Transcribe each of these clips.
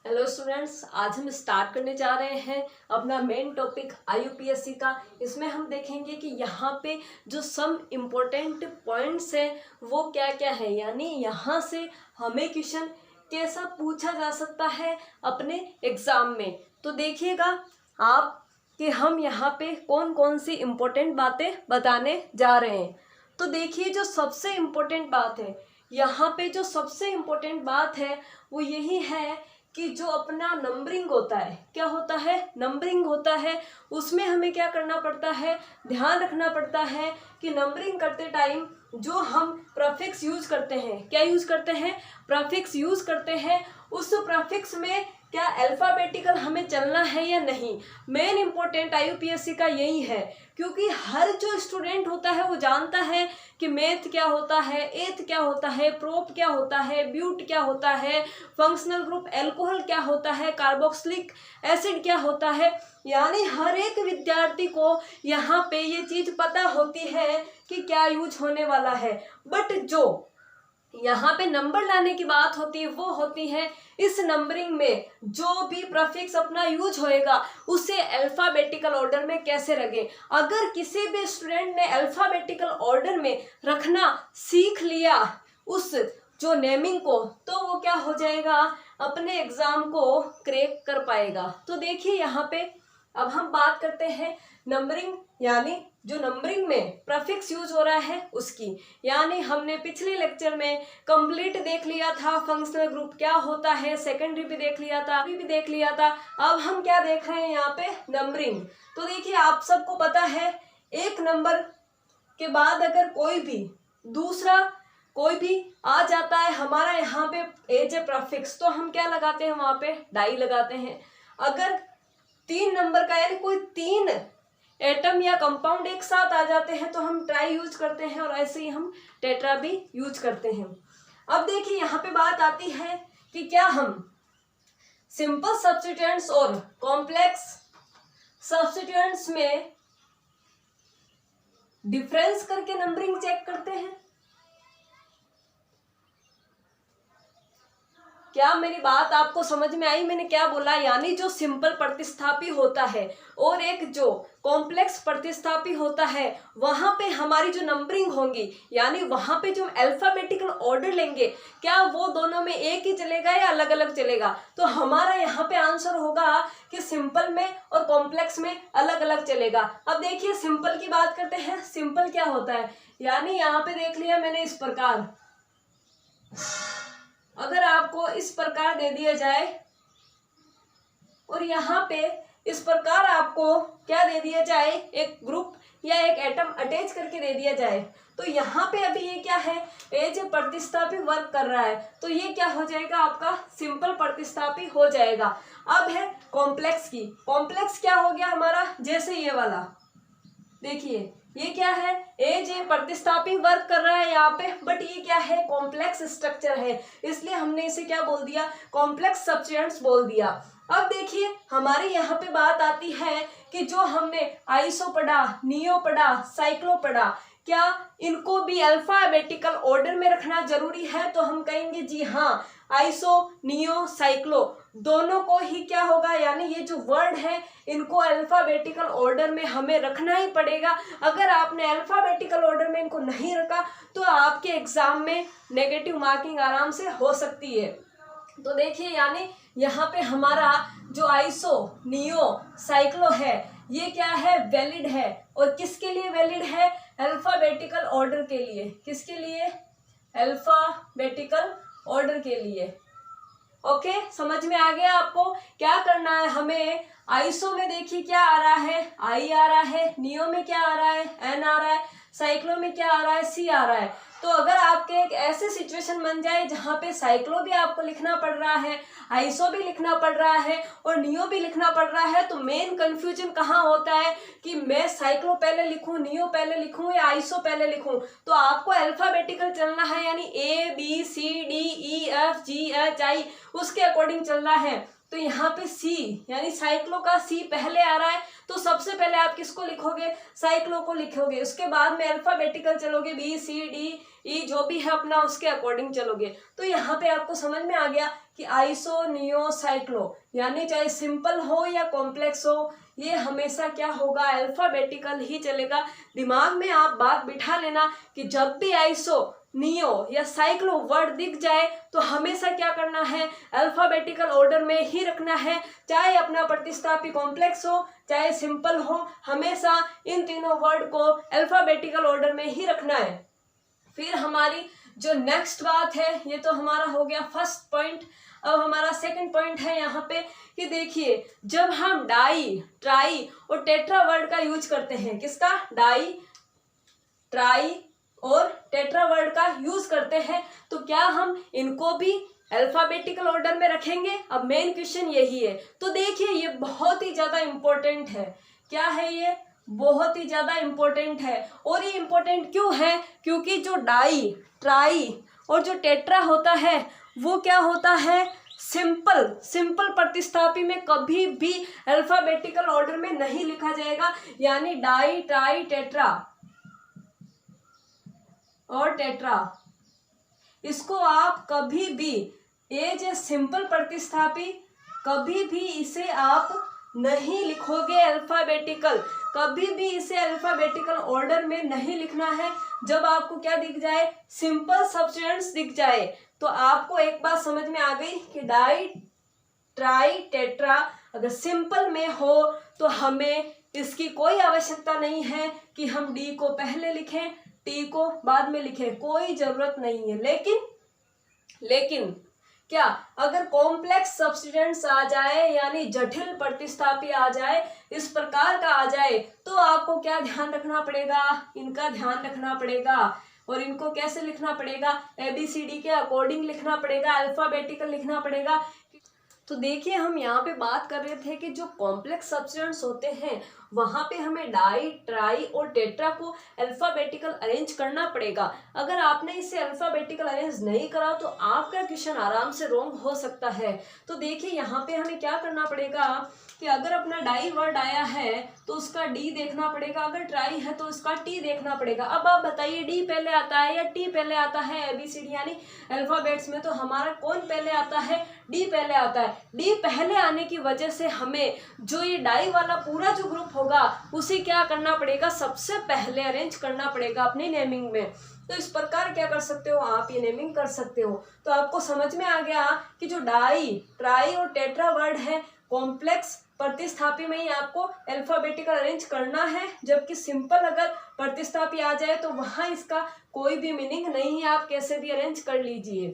Hello students, आज हम start करने जा रहे हैं अपना मेन टॉपिक IUPSC का। इसमें हम देखेंगे कि यहाँ पे जो सम इम्पोर्टेंट पॉइंट्स हैं वो क्या क्या है, यानी यहाँ से हमें क्वेश्चन कैसा पूछा जा सकता है अपने एग्ज़ाम में। तो देखिएगा आप कि हम यहाँ पे कौन कौन सी इम्पोर्टेंट बातें बताने जा रहे हैं। तो देखिए, जो सबसे इम्पोर्टेंट बात है यहाँ पे, जो सबसे इम्पोर्टेंट बात है वो यही है कि जो अपना नंबरिंग होता है, क्या होता है, नंबरिंग होता है, उसमें हमें क्या करना पड़ता है, ध्यान रखना पड़ता है कि नंबरिंग करते टाइम जो हम प्रीफिक्स यूज करते हैं, क्या यूज करते हैं, प्रीफिक्स यूज करते हैं, उस प्रीफिक्स में क्या अल्फाबेटिकल हमें चलना है या नहीं। मेन इंपॉर्टेंट IUPSC का यही है, क्योंकि हर जो स्टूडेंट होता है वो जानता है कि मैथ क्या होता है, एथ क्या होता है, प्रोप क्या होता है, ब्यूट क्या होता है, फंक्शनल ग्रुप एल्कोहल क्या होता है, कार्बोक्सिलिक एसिड क्या होता है। यानी हर एक विद्यार्थी को यहाँ पे ये चीज़ पता होती है कि क्या यूज होने वाला है। बट जो यहाँ पे नंबर लाने की बात होती है वो होती है इस नंबरिंग में जो भी प्रीफिक्स अपना यूज होएगा उसे अल्फाबेटिकल ऑर्डर में कैसे रखें। अगर किसी भी स्टूडेंट ने अल्फाबेटिकल ऑर्डर में रखना सीख लिया उस जो नेमिंग को, तो वो क्या हो जाएगा, अपने एग्जाम को क्रैक कर पाएगा। तो देखिए यहाँ पे अब हम बात करते हैं नंबरिंग, यानी जो नंबरिंग में प्रीफिक्स यूज हो रहा है उसकी। यानी हमने पिछले लेक्चर में कंप्लीट देख लिया था फंक्शनल ग्रुप क्या होता है, सेकेंडरी भी देख लिया था, अभी भी देख लिया था। अब हम क्या देख रहे हैं यहाँ पे, नंबरिंग। तो देखिए आप सबको पता है एक नंबर के बाद अगर कोई भी दूसरा कोई भी आ जाता है हमारा यहाँ पे एज ए प्रीफिक्स, तो हम क्या लगाते हैं, वहां पे डाई लगाते हैं। अगर 3 नंबर का यानी कोई 3 एटम या कंपाउंड एक साथ आ जाते हैं तो हम ट्राई यूज करते हैं, और ऐसे ही हम टेट्रा भी यूज करते हैं। अब देखिए यहाँ पे बात आती है कि क्या हम सिंपल सब्स्टिट्यूएंट्स और कॉम्प्लेक्स सब्स्टिट्यूएंट्स में डिफरेंस करके नंबरिंग चेक करते हैं। क्या मेरी बात आपको समझ में आई, मैंने क्या बोला। यानी जो सिंपल प्रतिस्थापी होता है और एक जो कॉम्प्लेक्स प्रतिस्थापी होता है वहां पे हमारी जो नंबरिंग होंगी, यानी वहां पे जो अल्फाबेटिकल ऑर्डर लेंगे, क्या वो दोनों में एक ही चलेगा या अलग अलग चलेगा। तो हमारा यहाँ पे आंसर होगा कि सिंपल में और कॉम्प्लेक्स में अलग अलग चलेगा। अब देखिए सिंपल की बात करते हैं। सिंपल क्या होता है, यानी यहाँ पे देख लिया मैंने इस प्रकार, अगर आपको इस प्रकार दे दिया जाए और यहाँ पे इस प्रकार आपको क्या दे दिया जाए, एक ग्रुप या एक एटम अटैच करके दे दिया जाए, तो यहाँ पे अभी ये क्या है, एज ए प्रतिस्थापी वर्क कर रहा है, तो ये क्या हो जाएगा, आपका सिंपल प्रतिस्थापी हो जाएगा। अब है कॉम्प्लेक्स की। कॉम्प्लेक्स क्या हो गया हमारा, जैसे ये वाला देखिए, ये क्या है, एज ए प्रतिस्थापी वर्क कर रहा है यहाँ पे, बट ये क्या है, कॉम्प्लेक्स स्ट्रक्चर है, इसलिए हमने इसे क्या बोल दिया, कॉम्प्लेक्स सब्स्टिट्यूएंट्स बोल दिया। अब देखिए हमारी यहाँ पे बात आती है कि जो हमने आइसो पढ़ा, नियो पढ़ा, साइक्लो पढ़ा, क्या इनको भी अल्फाबेटिकल ऑर्डर में रखना जरूरी है। तो हम कहेंगे जी हाँ, आइसो, नियो, साइक्लो दोनों को ही क्या होगा, यानी ये जो वर्ड है इनको अल्फाबेटिकल ऑर्डर में हमें रखना ही पड़ेगा। अगर आपने अल्फाबेटिकल ऑर्डर में इनको नहीं रखा तो आपके एग्जाम में नेगेटिव मार्किंग आराम से हो सकती है। तो देखिए यानी यहाँ पे हमारा जो आइसो, नियो, साइक्लो है ये क्या है, वैलिड है। और किसके लिए वैलिड है, अल्फाबेटिकल ऑर्डर के लिए। किसके लिए, अल्फाबेटिकल ऑर्डर के लिए। ओके, समझ में आ गया आपको क्या करना है हमें। आइसो में देखिए क्या आ रहा है, आई आ रहा है, नियो में क्या आ रहा है, एन आ रहा है, साइक्लो में क्या आ रहा है, सी आ रहा है। तो अगर आपके एक ऐसे सिचुएशन बन जाए जहाँ पे साइक्लो भी आपको लिखना पड़ रहा है, आइसो भी लिखना पड़ रहा है और नियो भी लिखना पड़ रहा है, तो मेन कंफ्यूजन कहाँ होता है कि मैं साइक्लो पहले लिखूं, नियो पहले लिखूं या आइसो पहले लिखूं। तो आपको अल्फाबेटिकल चलना है, यानी A B C D E F G H I उसके अकॉर्डिंग चलना है। तो यहाँ पे सी यानी साइक्लो का सी पहले आ रहा है, तो सबसे पहले आप किसको लिखोगे, साइक्लो को लिखोगे। उसके बाद में अल्फाबेटिकल चलोगे, बी सी डी ई जो भी है अपना उसके अकॉर्डिंग चलोगे। तो यहाँ पे आपको समझ में आ गया कि आइसो नियो साइक्लो यानी चाहे सिंपल हो या कॉम्प्लेक्स हो, ये हमेशा क्या होगा, अल्फाबेटिकल ही चलेगा। दिमाग में आप बात बिठा लेना कि जब भी आइसो नियो या साइक्लो वर्ड दिख जाए तो हमेशा क्या करना है, अल्फाबेटिकल ऑर्डर में ही रखना है। चाहे अपना प्रतिस्थापी कॉम्प्लेक्स हो चाहे सिंपल हो, हमेशा इन तीनों वर्ड को अल्फाबेटिकल ऑर्डर में ही रखना है। फिर हमारी जो नेक्स्ट बात है, ये तो हमारा हो गया फर्स्ट पॉइंट। अब हमारा सेकंड पॉइंट है यहाँ पे कि देखिए जब हम डाई, ट्राई और टेट्रा वर्ड का यूज करते हैं, किसका, डाई, ट्राई और टेट्रा वर्ड का यूज करते हैं, तो क्या हम इनको भी अल्फाबेटिकल ऑर्डर में रखेंगे। अब मेन क्वेश्चन यही है। तो देखिए ये बहुत ही ज्यादा इंपॉर्टेंट है। क्या है ये, बहुत ही ज्यादा इंपॉर्टेंट है। और ये इंपॉर्टेंट क्यों है, क्योंकि जो डाई, ट्राई और जो टेट्रा होता है वो क्या होता है, सिंपल प्रतिस्थापी में कभी भी अल्फाबेटिकल ऑर्डर में नहीं लिखा जाएगा। यानी डाई, ट्राई, टेट्रा और टेट्रा, इसको आप कभी भी एज ए सिंपल प्रतिस्थापी कभी भी इसे आप नहीं लिखोगे अल्फाबेटिकल, कभी भी इसे अल्फाबेटिकल ऑर्डर में नहीं लिखना है। जब आपको क्या दिख जाए, सिंपल सब्स्टिट्यूएंट्स दिख जाए, तो आपको एक बात समझ में आ गई कि डाई, ट्राई, टेट्रा अगर सिंपल में हो तो हमें इसकी कोई आवश्यकता नहीं है कि हम डी को पहले लिखें, टी को बाद में लिखें, कोई जरूरत नहीं है। लेकिन क्या अगर कॉम्प्लेक्स सब्स्टिट्यूएंट्स आ जाए यानी जटिल प्रतिस्थापी आ जाए, इस प्रकार का आ जाए, तो आपको क्या ध्यान रखना पड़ेगा, इनका ध्यान रखना पड़ेगा। और इनको कैसे लिखना पड़ेगा, ABCD के अकॉर्डिंग लिखना पड़ेगा, अल्फाबेटिकल लिखना पड़ेगा। तो देखिए हम यहाँ पे बात कर रहे थे कि जो कॉम्प्लेक्स सब्स्टिट्यूएंट्स होते हैं वहाँ पे हमें डाई, ट्राई और टेट्रा को अल्फाबेटिकल अरेंज करना पड़ेगा। अगर आपने इसे अल्फाबेटिकल अरेंज नहीं करा तो आपका क्वेश्चन आराम से रॉन्ग हो सकता है। तो देखिए यहाँ पे हमें क्या करना पड़ेगा कि अगर अपना डाई वर्ड आया है तो उसका डी देखना पड़ेगा, अगर ट्राई है तो उसका टी देखना पड़ेगा। अब आप बताइए डी पहले आता है या टी पहले आता है, ABCD यानी अल्फाबेट्स में तो हमारा कौन पहले आता है, डी पहले आता है। डी पहले आने की वजह से हमें जो ये डाई वाला पूरा जो ग्रुप होगा उसे क्या करना पड़ेगा, सबसे पहले अरेंज करना पड़ेगा अपनी नेमिंग में। तो इस प्रकार क्या कर सकते हो आप, ये नेमिंग कर सकते हो। तो आपको समझ में आ गया कि जो डाई, ट्राई और टेट्रा वर्ड है कॉम्प्लेक्स प्रतिस्थापी में ही आपको अल्फाबेटिकल अरेंज करना है, जबकि सिंपल अगर प्रतिस्थापी आ जाए तो वहां इसका कोई भी मीनिंग नहीं है, आप कैसे भी अरेंज कर लीजिए।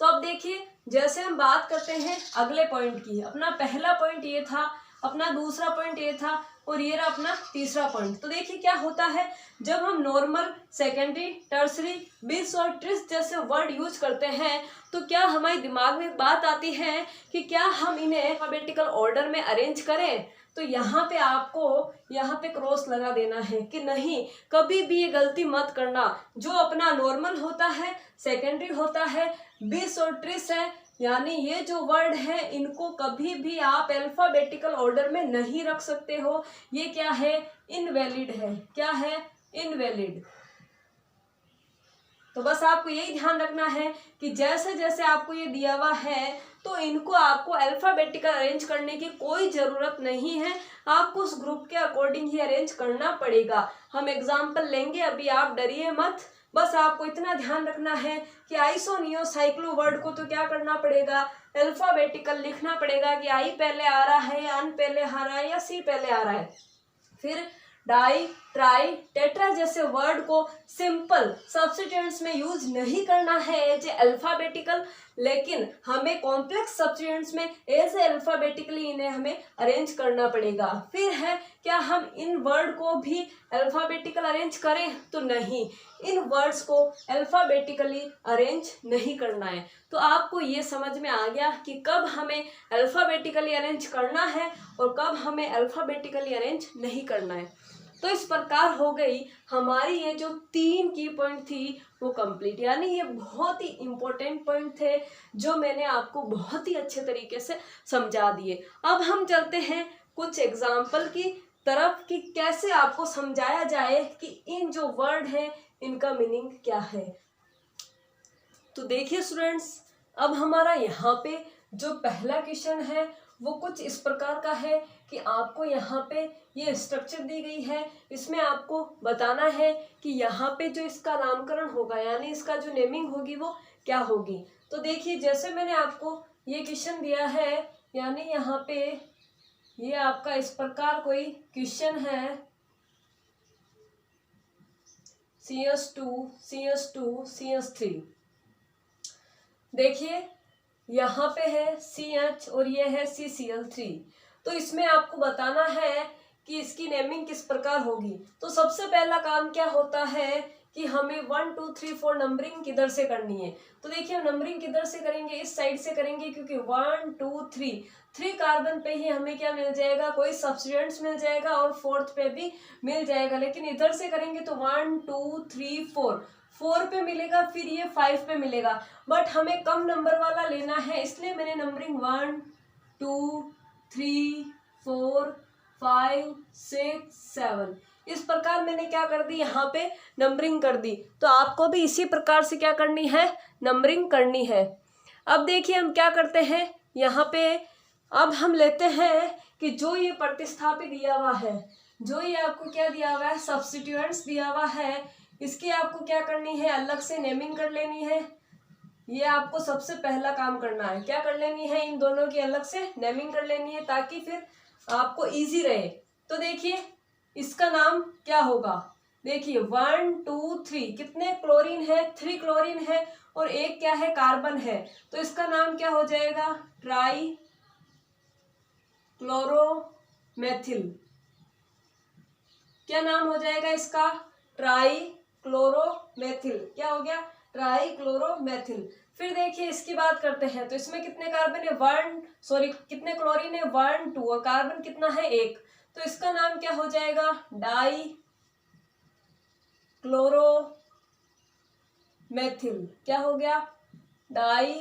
तो अब देखिए जैसे हम बात करते हैं अगले पॉइंट की, अपना पहला पॉइंट ये था, अपना दूसरा पॉइंट ये था और ये रहा अपना तीसरा पॉइंट। तो देखिए क्या होता है जब हम नॉर्मल, सेकेंडरी, टर्सरी, बिस और ट्रिस जैसे वर्ड यूज करते हैं तो क्या हमारे दिमाग में बात आती है कि क्या हम इन्हें अल्फाबेटिकल ऑर्डर में अरेंज करें। तो यहाँ पे आपको यहाँ पे क्रॉस लगा देना है कि नहीं, कभी भी ये गलती मत करना। जो अपना नॉर्मल होता है, सेकेंडरी होता है, बिस और ट्रिस है, यानी ये जो वर्ड है इनको कभी भी आप अल्फाबेटिकल ऑर्डर में नहीं रख सकते हो। ये क्या है, इनवैलिड है। क्या है, इनवैलिड। तो बस आपको यही ध्यान रखना है कि जैसे जैसे आपको ये दिया हुआ है तो इनको आपको अल्फाबेटिकल अरेंज करने की कोई ज़रूरत नहीं है, आपको उस ग्रुप के अकॉर्डिंग ही अरेंज करना पड़ेगा। हम एग्जाम्पल लेंगे, अभी आप डरिए मत। बस आपको इतना ध्यान रखना है कि आइसो नियो साइक्लो वर्ड को तो क्या करना पड़ेगा, अल्फाबेटिकल लिखना पड़ेगा कि आई पहले आ रहा है या अन पहले आ रहा है या सी पहले आ रहा है। फिर डाई, ट्राई, टेट्रा जैसे वर्ड को सिंपल सब्स्टिट्यूएंट्स में यूज नहीं करना है एज ए अल्फाबेटिकल, लेकिन हमें कॉम्प्लेक्स सब्स्टिट्यूएंट्स में एज ए अल्फाबेटिकली इन्हें हमें अरेंज करना पड़ेगा। फिर है क्या हम इन वर्ड को भी अल्फाबेटिकल अरेंज करें, तो नहीं, इन वर्ड्स को अल्फाबेटिकली अरेंज नहीं करना है। तो आपको ये समझ में आ गया कि कब हमें अल्फाबेटिकली अरेंज करना है और कब हमें अल्फाबेटिकली अरेंज नहीं करना है। तो इस प्रकार हो गई हमारी ये जो 3 की पॉइंट थी वो कंप्लीट। यानी ये बहुत ही इम्पोर्टेंट पॉइंट थे जो मैंने आपको बहुत ही अच्छे तरीके से समझा दिए। अब हम चलते हैं कुछ एग्जाम्पल की तरफ कि कैसे आपको समझाया जाए कि इन जो वर्ड हैं इनका मीनिंग क्या है। तो देखिए स्टूडेंट्स, अब हमारा यहाँ पे जो पहला क्वेश्चन है वो कुछ इस प्रकार का है कि आपको यहाँ पे ये स्ट्रक्चर दी गई है, इसमें आपको बताना है कि यहाँ पे जो इसका नामकरण होगा यानी इसका जो नेमिंग होगी वो क्या होगी। तो देखिए जैसे मैंने आपको ये क्वेश्चन दिया है, यानी यहाँ पे ये आपका इस प्रकार कोई क्वेश्चन है CS2 CS2 CS3। देखिए यहाँ पे है CH और ये है CCl3। तो इसमें आपको बताना है कि इसकी नेमिंग किस प्रकार होगी। तो सबसे पहला काम क्या होता है कि हमें 1 2 3 4 नंबरिंग किधर से करनी है। तो देखिए हम नंबरिंग किधर से करेंगे, इस साइड से करेंगे, क्योंकि 1 2 3 कार्बन पे ही हमें क्या मिल जाएगा, कोई सब्स्टिट्यूएंट्स मिल जाएगा और फोर्थ पे भी मिल जाएगा। लेकिन इधर से करेंगे तो 1 2 3 4 पे मिलेगा, फिर ये 5 पे मिलेगा, बट हमें कम नंबर वाला लेना है, इसलिए मैंने नंबरिंग 1 2 3 4 5 6 7 इस प्रकार मैंने क्या कर दी, यहाँ पे नंबरिंग कर दी। तो आपको भी इसी प्रकार से क्या करनी है, नंबरिंग करनी है। अब देखिए हम क्या करते हैं यहाँ पे, अब हम लेते हैं कि जो ये प्रतिस्थापित दिया हुआ है, जो ये आपको क्या दिया हुआ है, सब्स्टिट्यूएंट्स दिया हुआ है, इसकी आपको क्या करनी है, अलग से नेमिंग कर लेनी है। ये आपको सबसे पहला काम करना है, क्या कर लेनी है, इन दोनों की अलग से नेमिंग कर लेनी है ताकि फिर आपको इजी रहे। तो देखिए इसका नाम क्या होगा, देखिए 1 2 3 कितने क्लोरीन है, 3 क्लोरीन है और एक क्या है, कार्बन है। तो इसका नाम क्या हो जाएगा, ट्राई क्लोरोमेथिल। क्या नाम हो जाएगा इसका, ट्राई क्लोरोमेथिल। क्या हो गया, ट्राई क्लोरोमेथिल। फिर देखिए इसकी बात करते हैं, तो इसमें कितने कार्बन है, कितने क्लोरीन है, 1 2 और कार्बन कितना है, 1। तो इसका नाम क्या हो जाएगा, डाई क्लोरोमेथिल। क्या हो गया, डाई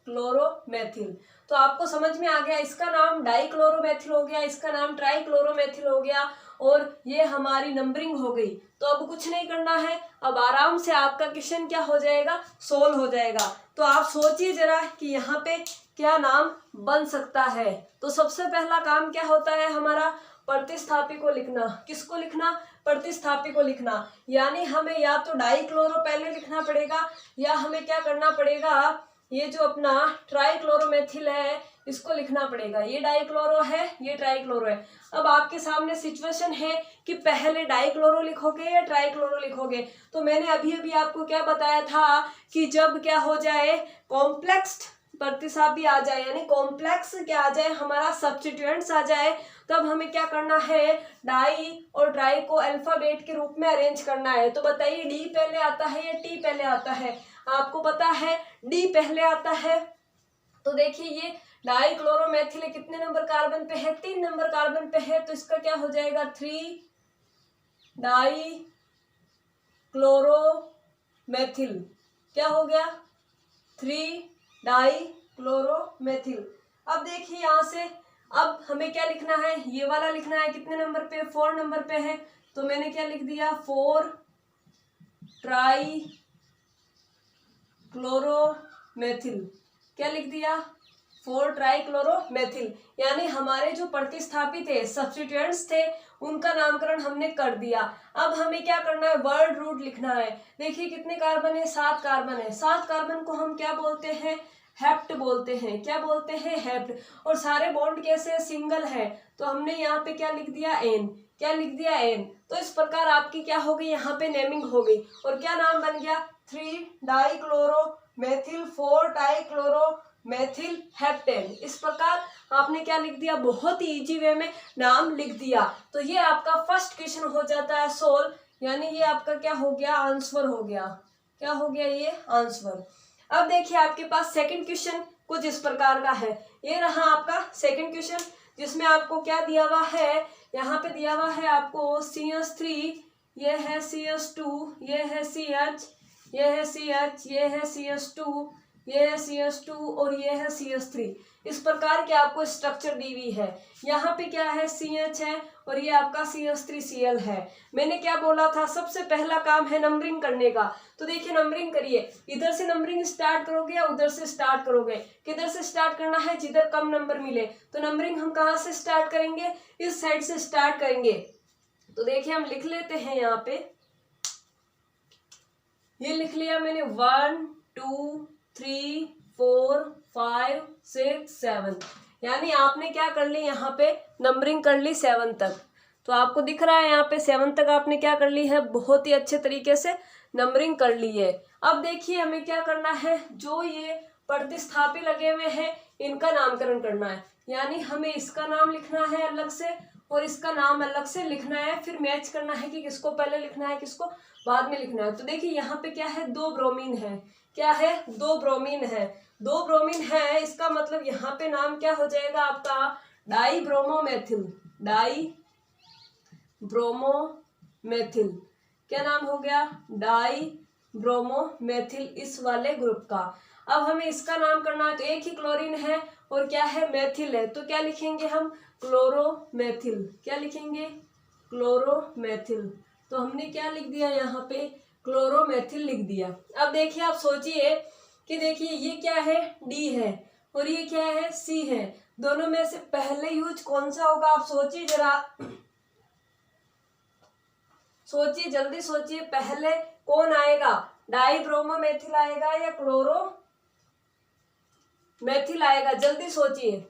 क्लोरोमेथिल। तो आपको समझ में आ गया, इसका नाम डाई क्लोरोमेथिल हो गया, इसका नाम ट्राई क्लोरोमेथिल हो गया और ये हमारी नंबरिंग हो गई। तो अब कुछ नहीं करना है, अब आराम से आपका क्वेश्चन क्या हो जाएगा, सोल्व हो जाएगा। तो आप सोचिए जरा कि यहाँ पे क्या नाम बन सकता है। तो सबसे पहला काम क्या होता है हमारा, प्रतिस्थापी को लिखना। किसको लिखना, प्रतिस्थापी को लिखना। यानी हमें या तो डाई क्लोरो पहले लिखना पड़ेगा या हमें क्या करना पड़ेगा, ये जो अपना ट्राई क्लोरोमेथिल है इसको लिखना पड़ेगा। ये डाई क्लोरो है, ये ट्राई क्लोरो है। अब आपके सामने सिचुएशन है कि पहले डाई क्लोरो लिखोगे या ट्राई क्लोरो लिखोगे। तो मैंने अभी अभी आपको क्या बताया था कि जब क्या हो जाए, कॉम्प्लेक्स प्रतिस्थापी आ जाए, यानी कॉम्प्लेक्स क्या आ जाए, हमारा सब्स्टिट्यूएंट्स आ जाए, तब हमें क्या करना है, डाई और ट्राई को अल्फाबेट के रूप में अरेंज करना है। तो बताइए डी पहले आता है या टी पहले आता है, आपको पता है डी पहले आता है। तो देखिए ये डाई क्लोरोमेथिल कितने नंबर कार्बन पे है, 3 नंबर कार्बन पे है। तो इसका क्या हो जाएगा, 3 डाई क्लोरोमेथिल। क्या हो गया, 3 डाई क्लोरोमेथिल। अब देखिए यहाँ से अब हमें क्या लिखना है, ये वाला लिखना है, कितने नंबर पे, 4 नंबर पे है। तो मैंने क्या लिख दिया, 4 ट्राई क्लोरोमेथिल। क्या लिख दिया, 4 ट्राई क्लोरोमेथिल। यानी हमारे जो प्रतिस्थापी थे, सब्स्टिट्यूएंट्स थे, उनका नामकरण हमने कर दिया। अब हमें क्या करना है, वर्ड रूट लिखना है। देखिए कितने कार्बन है, 7 कार्बन है। 7 कार्बन को हम क्या बोलते हैं, हेप्ट बोलते हैं। क्या बोलते हैं, हेप्ट। और सारे बॉन्ड कैसे, सिंगल है। तो हमने यहाँ पे क्या लिख दिया, एन। क्या लिख दिया, एन। तो इस प्रकार आपकी क्या हो गई, यहाँ पे नेमिंग हो गई। और क्या नाम बन गया, 3 डाई क्लोरोमेथिल 4 डाई क्लोरोमेथिल हेप्टेन। इस प्रकार आपने क्या लिख दिया, बहुत ही इजी वे में नाम लिख दिया। तो ये आपका फर्स्ट क्वेश्चन हो जाता है सोल्व, यानी ये आपका क्या हो गया, आंसर हो गया। क्या हो गया, ये आंसर। अब देखिए आपके पास सेकंड क्वेश्चन कुछ इस प्रकार का है। ये रहा आपका सेकंड क्वेश्चन, जिसमें आपको क्या दिया हुआ है, यहाँ पे दिया हुआ है आपको CH3, ये है CH2, ये है CH, ये है CH, ये है CH2, ये है CH2 और ये है CH3। इस प्रकार के आपको स्ट्रक्चर दी हुई है। यहाँ पे क्या है, CH है और ये आपका CH3Cl है। मैंने क्या बोला था, सबसे पहला काम है नंबरिंग करने का। तो देखिए नंबरिंग करिए, इधर से नंबरिंग स्टार्ट करोगे या उधर से स्टार्ट करोगे, किधर से स्टार्ट करना है, जिधर कम नंबर मिले। तो नंबरिंग हम कहाँ से स्टार्ट करेंगे, इस साइड से स्टार्ट करेंगे। तो देखिए हम लिख लेते हैं, यहाँ पे ये लिख लिया मैंने 1 2 3 4 5 6 7, यानी आपने क्या कर ली, यहाँ पे नंबरिंग कर ली 7 तक। तो आपको दिख रहा है यहाँ पे 7 तक आपने क्या कर ली है, बहुत ही अच्छे तरीके से नंबरिंग कर ली है। अब देखिए हमें क्या करना है, जो ये प्रतिस्थापी लगे हुए हैं इनका नामकरण करना है, यानी हमें इसका नाम लिखना है अलग से और इसका नाम अलग से लिखना है, फिर मैच करना है कि किसको पहले लिखना है किसको बाद में लिखना है। तो देखिए यहाँ पे क्या है, 2 ब्रोमीन है, क्या है, 2 ब्रोमीन है, 2 ब्रोमीन है, इसका मतलब यहाँ पे नाम क्या हो जाएगा आपका, डाई ब्रोमोमेथिल, डाई ब्रोमोमेथिल, क्या नाम हो गया, डाई ब्रोमोमेथिल, इस वाले ग्रुप का। अब हमें इसका नाम करना है, तो एक ही क्लोरीन है और क्या है, मेथिल है, तो क्या लिखेंगे हम, क्लोरोमेथिल, क्या लिखेंगे, क्लोरोमेथिल। तो हमने क्या लिख दिया, यहाँ पे क्लोरोमेथिल लिख दिया। अब देखिए आप सोचिए कि देखिए ये क्या है, D है और ये क्या है, C है, दोनों में से पहले यूज कौन सा होगा, आप सोचिए जरा, सोचिए जल्दी सोचिए, पहले कौन आएगा, डाई ब्रोमोमेथिल आएगा या क्लोरोमेथिल आएगा, जल्दी सोचिए।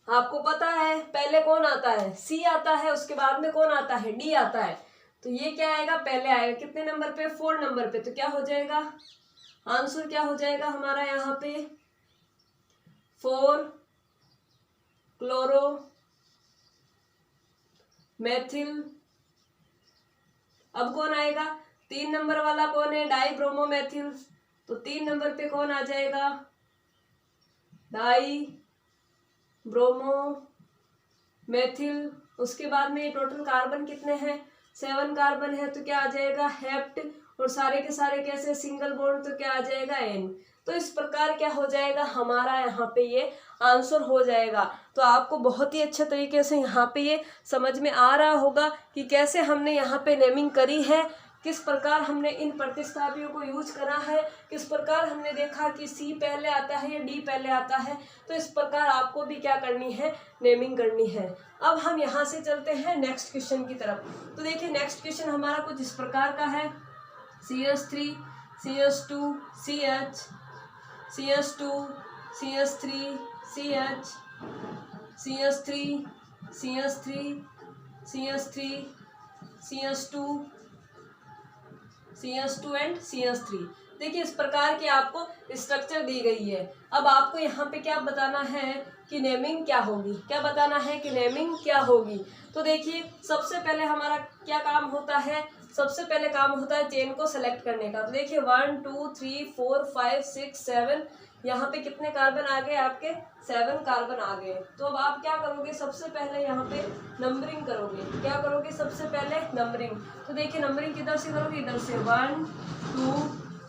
आपको पता है पहले कौन आता है, C आता है, उसके बाद में कौन आता है, D आता है। तो ये क्या आएगा, पहले आएगा, कितने नंबर पे, 4 नंबर पे। तो क्या हो जाएगा, आंसर क्या हो जाएगा हमारा यहाँ पे, 4 क्लोरोमेथिल। अब कौन आएगा, 3 नंबर वाला कौन है, डाई ब्रोमोमेथिल। तो 3 नंबर पे कौन आ जाएगा, डाई ब्रोमोमेथिल। उसके बाद में टोटल कार्बन कितने हैं, 7 कार्बन है, तो क्या आ जाएगा, हेप्ट, और सारे के सारे कैसे, सिंगल बॉन्ड, तो क्या आ जाएगा, N। तो इस प्रकार क्या हो जाएगा, हमारा यहाँ पे ये आंसर हो जाएगा। तो आपको बहुत ही अच्छे तरीके से यहाँ पे ये समझ में आ रहा होगा कि कैसे हमने यहाँ पे नेमिंग करी है, किस प्रकार हमने इन प्रतिस्थापियों को यूज करा है, किस प्रकार हमने देखा कि C पहले आता है या D पहले आता है। तो इस प्रकार आपको भी क्या करनी है, नेमिंग करनी है। अब हम यहाँ से चलते हैं नेक्स्ट क्वेश्चन की तरफ। तो देखिए नेक्स्ट क्वेश्चन हमारा कुछ इस प्रकार का है, CH3 CH2 CH, CH2 CH3 CH, CH3 CH3 CH3 CH2 CH2 and CH3। देखिए इस प्रकार की आपको स्ट्रक्चर दी गई है। अब आपको यहाँ पे क्या बताना है कि नेमिंग क्या होगी, क्या बताना है कि नेमिंग क्या होगी। तो देखिए सबसे पहले हमारा क्या काम होता है, सबसे पहले काम होता है चेन को सेलेक्ट करने का। तो देखिए 1 2 3 4 5 6 7, यहाँ पे कितने कार्बन आ गए आपके, 7 कार्बन आ गए। तो अब आप क्या करोगे, सबसे पहले यहाँ पे नंबरिंग करोगे, क्या करोगे, सबसे पहले नंबरिंग। तो देखिए नंबरिंग किधर से करोगे, इधर से 1 2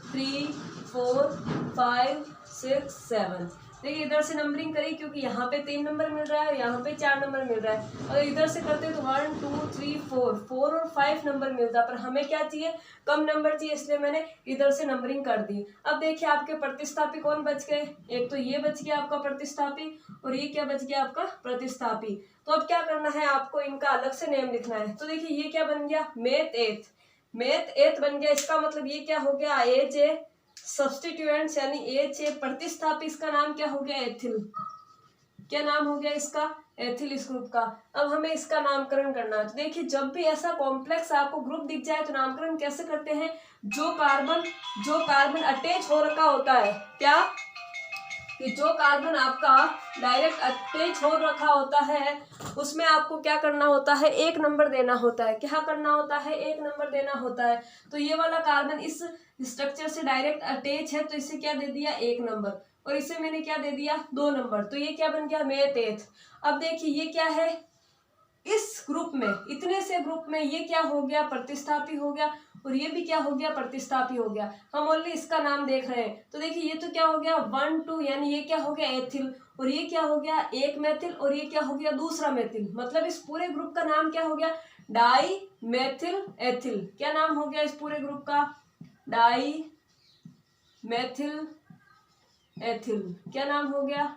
3 4 5 6 7। देखिए इधर से नंबरिंग करी क्योंकि यहाँ पे 3 नंबर मिल रहा है, यहाँ पे 4 नंबर मिल रहा है। और इधर से करते तो 1 2 3 4 और 5 नंबर मिलता, पर हमें क्या चाहिए, कम नंबर चाहिए, इसलिए मैंने इधर से नंबरिंग कर दी। अब देखिए आपके प्रतिस्थापी कौन बच गए, एक तो ये बच गया आपका प्रतिस्थापी और ये क्या बच गया आपका प्रतिस्थापी। तो अब क्या करना है, आपको इनका अलग से नेम लिखना है। तो देखिए ये क्या बन गया, मेथ एथ बन गया। इसका मतलब ये क्या हो गया, एच सब्स्टिट्यूएंट्स यानी एच प्रतिस्थापी, इसका नाम क्या हो गया, एथिल। क्या नाम हो गया इसका, एथिल, इस ग्रुप का। अब हमें इसका नामकरण करना है। तो देखिए जब भी ऐसा कॉम्प्लेक्स आपको ग्रुप दिख जाए तो नामकरण कैसे करते हैं, जो कार्बन अटैच हो रखा होता है, क्या कि जो कार्बन आपका डायरेक्ट अटैच हो रखा होता है उसमें आपको क्या करना होता है, 1 नंबर देना होता है। क्या करना होता है, 1 नंबर देना होता है। तो ये वाला कार्बन इस स्ट्रक्चर से डायरेक्ट अटैच है, तो इसे क्या दे दिया 1 नंबर, और इसे मैंने क्या दे दिया 2 नंबर, तो ये क्या बन गया मेथ एथ। अब देखिए ये क्या है, इस ग्रुप में, इतने से ग्रुप में ये क्या हो गया प्रतिस्थापी हो गया, और ये भी क्या हो गया प्रतिस्थापी हो गया। हम ओनली इसका नाम देख रहे हैं, तो देखिए ये तो क्या हो गया 1 2, यानी ये क्या हो गया एथिल, और ये क्या हो गया एक मेथिल, और ये क्या हो गया दूसरा मेथिल, मतलब इस पूरे ग्रुप का नाम क्या हो गया डाई मेथिल एथिल। क्या नाम हो गया इस पूरे ग्रुप का, डाई मेथिल एथिल। क्या नाम हो गया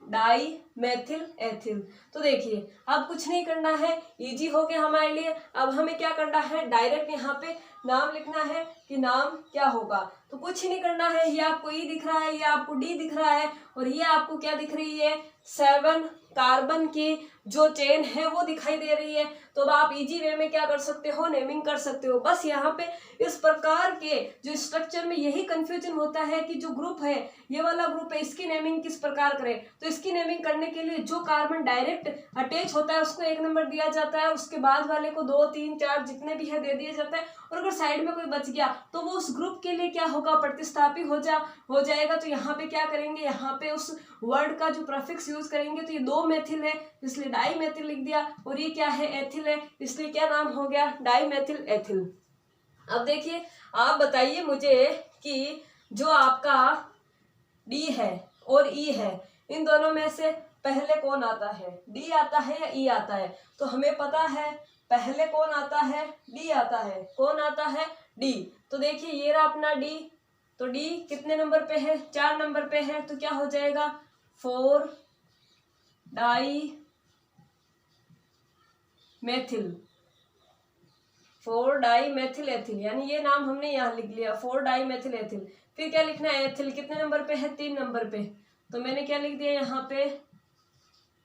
डाई मेथिल एथिल। तो देखिए अब कुछ नहीं करना है, इजी हो गया हमारे लिए। अब हमें क्या करना है, डायरेक्ट यहाँ पे नाम लिखना है कि नाम क्या होगा। तो कुछ ही नहीं करना है, ये आपको ई दिख रहा है, ये आपको डी दिख रहा है, और ये आपको क्या दिख रही है 7 कार्बन की जो चेन है वो दिखाई दे रही है। तो अब आप इजी वे में क्या कर सकते हो, नेमिंग कर सकते हो। बस यहाँ पे इस प्रकार के जो स्ट्रक्चर में यही कंफ्यूजन होता है कि जो ग्रुप है, ये वाला ग्रुप है, इसकी नेमिंग किस प्रकार करें। तो इसकी नेमिंग करने के लिए जो कार्बन डायरेक्ट अटैच होता है उसको 1 नंबर दिया जाता है, उसके बाद वाले को 2 3 4 जितने भी है दे दिया जाता है, और अगर साइड में कोई बच गया तो वो उस ग्रुप के लिए क्या होगा प्रतिस्थापी हो जाएगा। तो यहाँ पे क्या करेंगे, यहाँ पे उस वर्ड का जो प्रीफिक्स यूज करेंगे, तो ये 2 मेथिल है इसलिए डाई मेथिल लिख दिया, और ये क्या है एथिल है इसलिए क्या नाम हो गया डाई मेथिल एथिल। अब देखिए आप बताइए मुझे कि जो आपका डी है और ई है, इन दोनों में से पहले कौन आता है, डी आता है या ई आता है। तो हमें पता है पहले कौन आता है, डी आता है। कौन आता है, डी। तो देखिए ये रहा अपना डी, तो डी कितने नंबर पे है 4 नंबर पे है, तो क्या हो जाएगा 4 dimethyl, 4 dimethyl ethyl, यानी ये नाम हमने यहाँ लिख लिया 4 डाई मेथिल एथिल। फिर क्या लिखना है एथिल, कितने नंबर पे है 3 नंबर पे, तो मैंने क्या लिख दिया यहाँ पे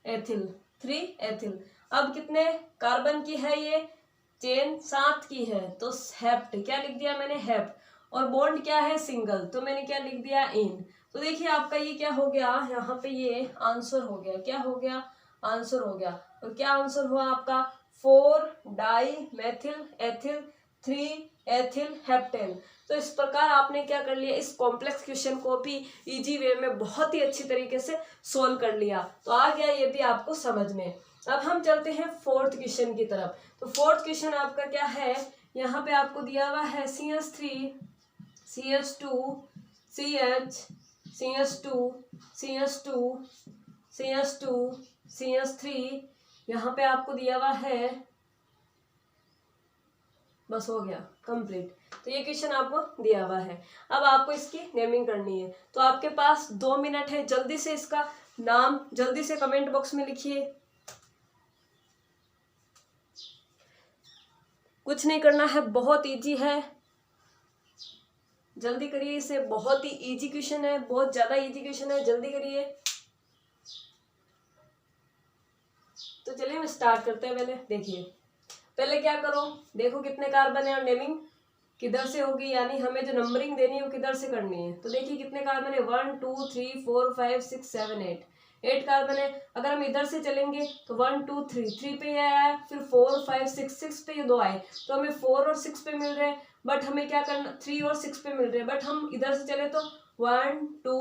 एथिल 3 एथिल। अब कितने कार्बन की है ये चेन 7 की है, तो हेप्ट, क्या लिख दिया मैंने हेप्ट, और बॉन्ड क्या है सिंगल, तो मैंने क्या लिख दिया इन। तो देखिए आपका ये क्या हो गया, यहाँ पे ये आंसर हो गया, क्या हो गया आंसर हो गया। और क्या आंसर हुआ आपका 4 dimethyl ethyl 3 ethyl heptane. तो इस प्रकार आपने क्या कर लिया, इस कॉम्प्लेक्स क्वेश्चन को भी इजी वे में बहुत ही अच्छी तरीके से सोल्व कर लिया। तो आ गया ये भी आपको समझ में। अब हम चलते हैं 4th क्वेश्चन की तरफ। तो 4th क्वेश्चन आपका क्या है, यहाँ पे आपको दिया हुआ है CH3 CH2 CH CH2 CH2 CH2 CH3, यहाँ पे आपको दिया हुआ है, बस हो गया कंप्लीट। तो ये क्वेश्चन आपको दिया हुआ है, अब आपको इसकी नेमिंग करनी है। तो आपके पास 2 मिनट है, जल्दी से इसका नाम जल्दी से कमेंट बॉक्स में लिखिए। कुछ नहीं करना है, बहुत इजी है, जल्दी करिए इसे, बहुत ही इजी क्वेश्चन है, बहुत ज्यादा इजी क्वेश्चन है, जल्दी करिए। तो चलिए हम स्टार्ट करते हैं। पहले देखिए, पहले क्या करो, देखो कितने कार्बन है और नेमिंग किधर से होगी, यानी हमें जो नंबरिंग देनी है वो किधर से करनी है। तो देखिए कितने कार्बन है 1 2 3 4 5 6 7 8 कार्बन है। अगर हम इधर से चलेंगे तो 1 2 3 पे ये आया, फिर 4 5 6 पे ये 2 आए, तो हमें 4 और 6 पे मिल रहे हैं। बट हमें क्या करना, 3 और 6 पे मिल रहे हैं, बट हम इधर से चले तो 1 2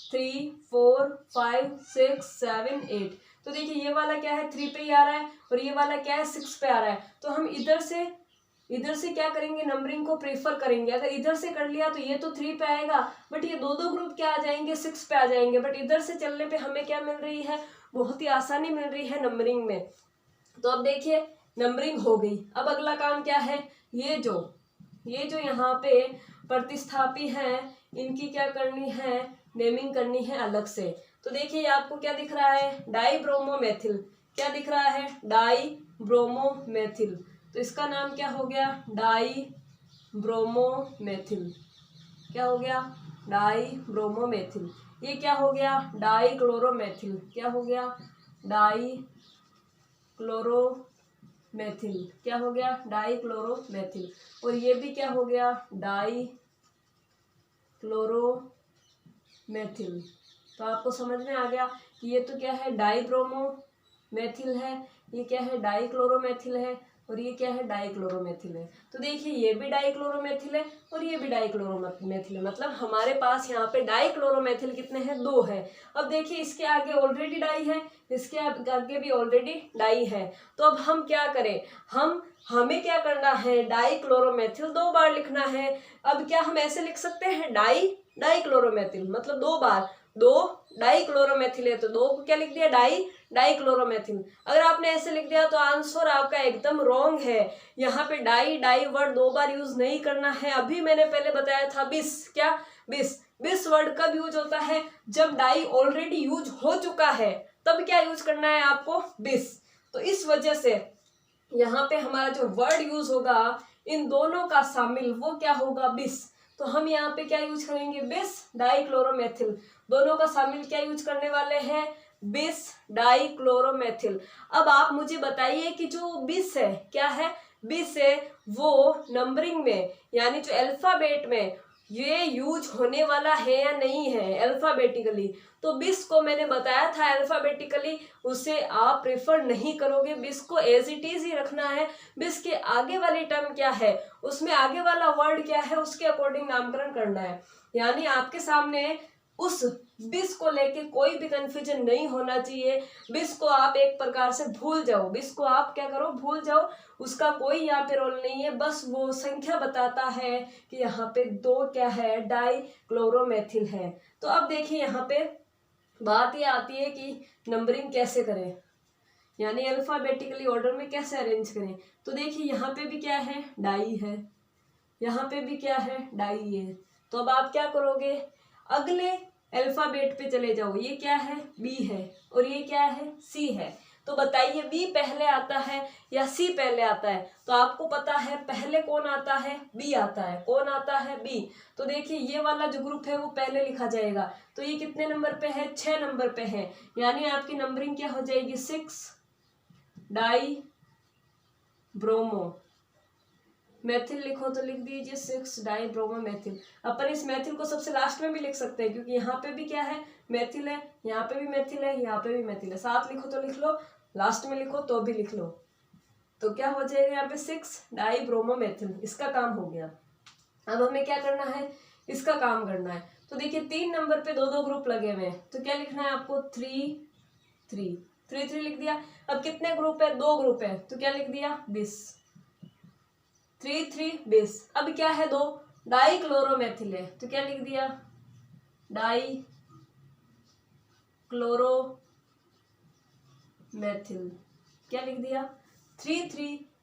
3 4 5 6 7 8। तो देखिए ये वाला क्या है 3 पे ही आ रहा है, और ये वाला क्या है 6 पे आ रहा है। तो हम इधर से क्या करेंगे, नंबरिंग को प्रेफर करेंगे। अगर इधर से कर लिया तो ये तो 3 पे आएगा, बट ये दो ग्रुप क्या आ जाएंगे 6 पे आ जाएंगे। बट इधर से चलने पे हमें क्या मिल रही है, बहुत ही आसानी मिल रही है नंबरिंग में। तो अब देखिए नंबरिंग हो गई, अब अगला काम क्या है, ये जो यहाँ पे प्रतिस्थापी हैं इनकी क्या करनी है, नेमिंग करनी है अलग से। तो देखिए आपको क्या दिख रहा है, डाई ब्रोमोमेथिल, क्या दिख रहा है डाई ब्रोमोमेथिल। तो इसका नाम क्या हो गया डाई ब्रोमोमेथिल। क्या हो गया डाई ब्रोमोमेथिल। ये क्या हो गया डाई क्लोरोमेथिल। क्या हो गया डाई क्लोरोमेथिल। क्या हो गया डाई क्लोरोमेथिल। और ये भी क्या हो गया डाई क्लोरोमेथिल। तो आपको समझ में आ गया कि ये तो क्या है डाई ब्रोमोमेथिल है, ये क्या है डाई क्लोरोमेथिल है। और ये क्या है, डाइक्लोरोमेथिल है। तो देखिए ये भी डाइक्लोरोमेथिल है और ये भी डाइक्लोरोमेथिल है, मतलब हमारे पास यहाँ पे डाइक्लोरोमेथिल कितने हैं, 2 है। अब देखिए इसके आगे ऑलरेडी डाई है, इसके आगे भी ऑलरेडी डाई है। तो अब हम क्या करें, हमें क्या करना है, डाइक्लोरोमेथिल 2 बार लिखना है। अब क्या हम ऐसे लिख सकते हैं, डाइक्लोरोमेथिल मतलब 2 बार, 2 डाइक्लोरोमेथिल है तो 2 को क्या लिख दिया, डाइक्लोरोमेथिल। अगर आपने ऐसे लिख दिया तो आंसर आपका एकदम रॉन्ग है। यहाँ पे डाई वर्ड 2 बार यूज नहीं करना है। अभी मैंने पहले बताया था बिस, क्या बिस वर्ड कब यूज होता है, जब डाई ऑलरेडी यूज हो चुका है, तब क्या यूज करना है आपको, बिस। तो इस वजह से यहाँ पे हमारा जो वर्ड यूज होगा इन दोनों का शामिल, वो क्या होगा, बिस। तो हम यहाँ पे क्या यूज करेंगे, बिस डाइक्लोरोमेथिल। दोनों का शामिल क्या यूज करने वाले हैं, बिस डाइक्लोरोमेथिल। अब आप मुझे बताइए कि जो बिस है, क्या है, बिस है वो नंबरिंग में यानी जो अल्फाबेट में ये यूज होने वाला है या नहीं है अल्फाबेटिकली। तो बिस को मैंने बताया था अल्फाबेटिकली उसे आप प्रेफर नहीं करोगे, बिस को एज इट इज ही रखना है। बिस के आगे वाली टर्म क्या है, उसमें आगे वाला वर्ड क्या है, उसके अकॉर्डिंग नामकरण करना है। यानी आपके सामने उस बिस को लेके कोई भी कंफ्यूजन नहीं होना चाहिए। बिस को आप एक प्रकार से भूल जाओ, बिस को आप क्या करो, भूल जाओ, उसका कोई यहाँ पे रोल नहीं है। बस वो संख्या बताता है कि यहाँ पे 2 क्या है, डाइक्लोरोमेथिल है। तो अब देखिए यहाँ पे बात ये आती है कि नंबरिंग कैसे करें, यानी अल्फाबेटिकली ऑर्डर में कैसे अरेंज करें। तो देखिए यहाँ पे भी क्या है, डाई है, यहाँ पे भी क्या है, डाई है। तो अब आप क्या करोगे, अगले अल्फाबेट पे चले जाओ। ये क्या है, बी है और ये क्या है, सी है। तो बताइए बी पहले आता है या सी पहले आता है। तो आपको पता है पहले कौन आता है, बी आता है। कौन आता है, बी। तो देखिए ये वाला जो ग्रुप है वो पहले लिखा जाएगा। तो ये कितने नंबर पे है, 6 नंबर पे है। यानी आपकी नंबरिंग क्या हो जाएगी, 6 डाई ब्रोमो मेथिल लिखो तो लिख दीजिए 6 डाई ब्रोमो मेथिल। अपन इस मेथिल को सबसे लास्ट में भी लिख सकते हैं क्योंकि यहाँ पे भी क्या है, मेथिल है, यहाँ पे भी मेथिल है, यहाँ पे भी मेथिल है। साथ लिखो तो लिख लो, लास्ट में लिखो तो भी लिख लो। तो क्या हो जाएगा यहाँ पे 6 डाई ब्रोमो मेथिल, इसका काम हो गया। अब हमें क्या करना है, इसका काम करना है। तो देखिए 3 नंबर पे 2 ग्रुप लगे हुए हैं। तो क्या लिखना है आपको, 3 लिख दिया। अब कितने ग्रुप है, 2 ग्रुप है। तो क्या लिख दिया, 20 3 20। अब क्या है, 2 डाइक्लोरोमेथिल है। तो क्या लिख दिया, डाई क्लोरोमेथिल। क्या लिख दिया, 3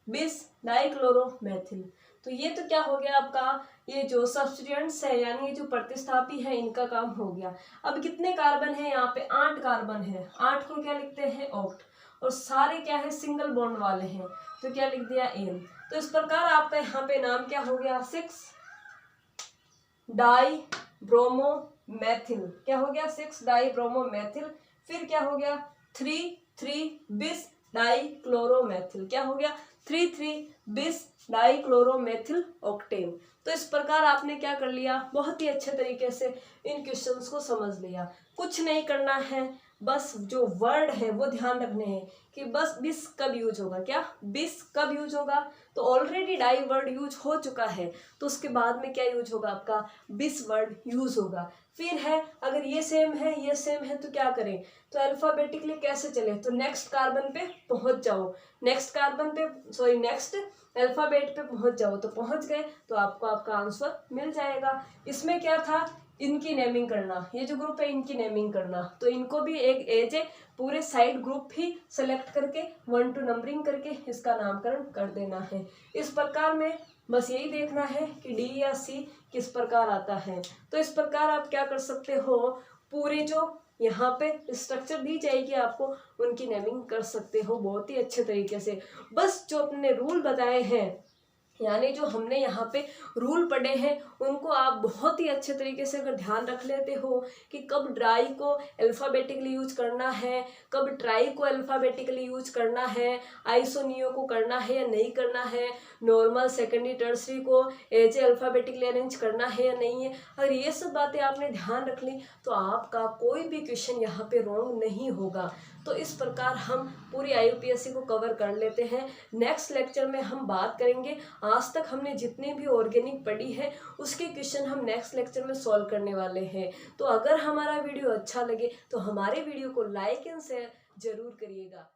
20 डाइक्लोरोमेथिल। तो ये तो क्या हो गया आपका, ये जो सब्स्टिट्यूएंट्स है यानी ये जो प्रतिस्थापी है इनका काम हो गया। अब कितने कार्बन है यहाँ पे, 8 कार्बन है। 8 को क्या लिखते हैं, ऑक्ट। और सारे क्या है, सिंगल बॉन्ड वाले हैं। तो क्या लिख दिया, एन। तो इस प्रकार आपका यहाँ पे नाम क्या हो गया, 6 डाई ब्रोमो मेथिल। क्या हो गया, 6 डाई ब्रोमो मेथिल। फिर क्या हो गया, 3 बिस डाई क्लोरोमेथिल। क्या हो गया, 3 बिस डाई क्लोरोमेथिल ऑक्टेन। तो इस प्रकार आपने क्या कर लिया, बहुत ही अच्छे तरीके से इन क्वेश्चंस को समझ लिया। कुछ नहीं करना है, बस जो वर्ड है वो ध्यान रखने हैं कि बस बिस कब यूज होगा, क्या बिस कब यूज होगा। तो ऑलरेडी डाई वर्ड यूज हो चुका है तो उसके बाद में क्या यूज होगा, आपका बिस वर्ड यूज होगा। फिर है अगर ये सेम है ये सेम है तो क्या करें, तो अल्फाबेटिकली कैसे चले, तो नेक्स्ट कार्बन पे पहुंच जाओ, नेक्स्ट अल्फाबेट पे पहुंच जाओ। तो पहुंच गए तो आपको आपका आंसर मिल जाएगा। इसमें क्या था, इनकी नेमिंग करना, ये जो ग्रुप है इनकी नेमिंग करना। तो इनको भी एक एज ए पूरे साइड ग्रुप ही सेलेक्ट करके 1 to नंबरिंग करके इसका नामकरण कर देना है। इस प्रकार में बस यही देखना है कि डी या सी किस प्रकार आता है। तो इस प्रकार आप क्या कर सकते हो, पूरे जो यहाँ पे स्ट्रक्चर दी जाएगी आपको उनकी नेमिंग कर सकते हो बहुत ही अच्छे तरीके से। बस जो अपने रूल बताए हैं यानी जो हमने यहाँ पे रूल पढ़े हैं उनको आप बहुत ही अच्छे तरीके से अगर ध्यान रख लेते हो कि कब ड्राई को अल्फ़ाबेटिकली यूज करना है, कब ट्राई को अल्फ़ाबेटिकली यूज करना है, आइसोनियो को करना है या नहीं करना है, नॉर्मल सेकेंडरी टर्सरी को एज अल्फ़ाबेटिकली अरेंज करना है या नहीं है, अगर ये सब बातें आपने ध्यान रख ली तो आपका कोई भी क्वेश्चन यहाँ पे रॉन्ग नहीं होगा। तो इस प्रकार हम पूरी IUPAC को कवर कर लेते हैं। नेक्स्ट लेक्चर में हम बात करेंगे, आज तक हमने जितनी भी ऑर्गेनिक पढ़ी है उसके क्वेश्चन हम नेक्स्ट लेक्चर में सॉल्व करने वाले हैं। तो अगर हमारा वीडियो अच्छा लगे तो हमारे वीडियो को लाइक एंड शेयर जरूर करिएगा।